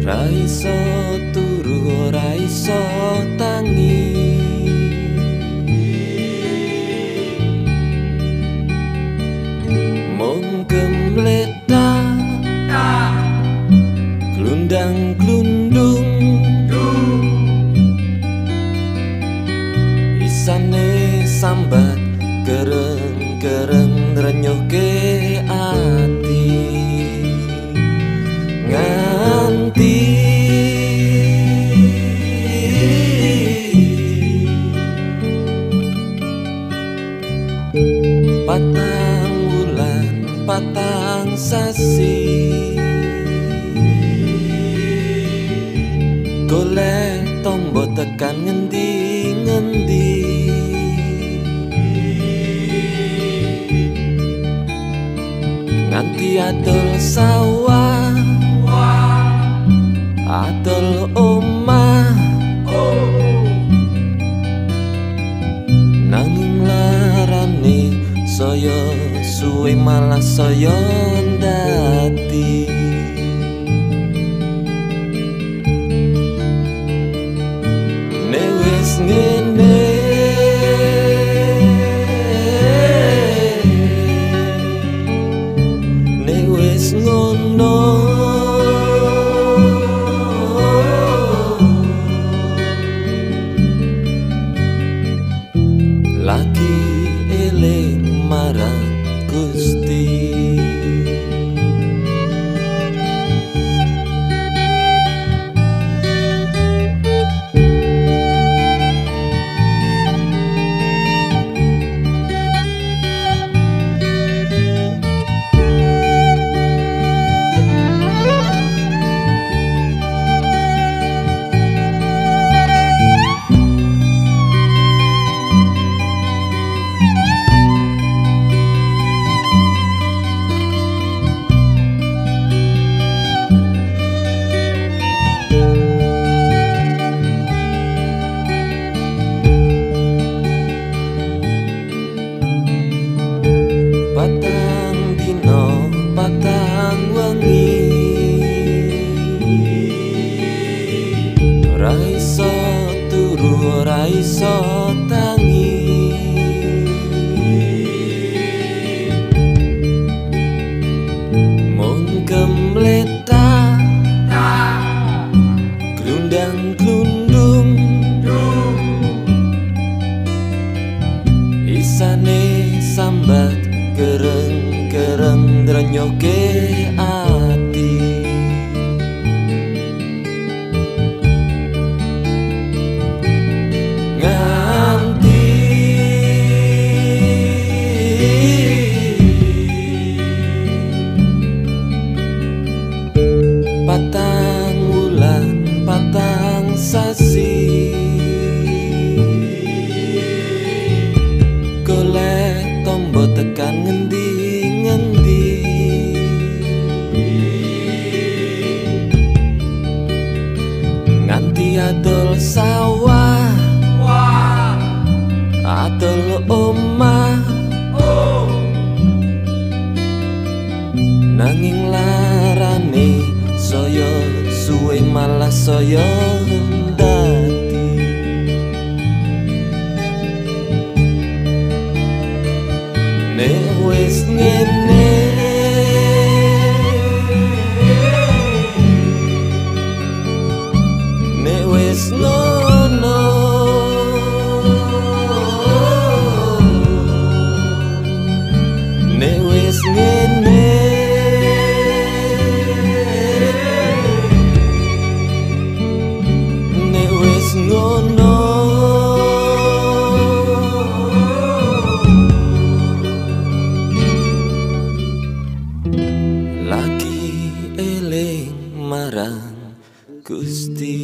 Raiso turu raiso tangi mung gemletak glundang glundung isane sambat kereng-kereng renyoke ati nganti patang wulan patang sasi golek tombo tekan ngendi-ngendi nganti adol sawah adol omah nanging larane saya suwe malah saya ndati nek wis ngene nek wis ngono lagi eling marang Gusti patang dino patang wengi raiso turu raiso tangi mung gemletak glundang glundung isane sambat kereng-kereng drenyoke ati nganti patang wulan patang sasi golek tombo tekan ngendi-ngendi nganti adol sawah adol omah nanging larane saya suwe malah saya ndati nek wis ngene nek wis ngono nek wis ngene marang Gusti.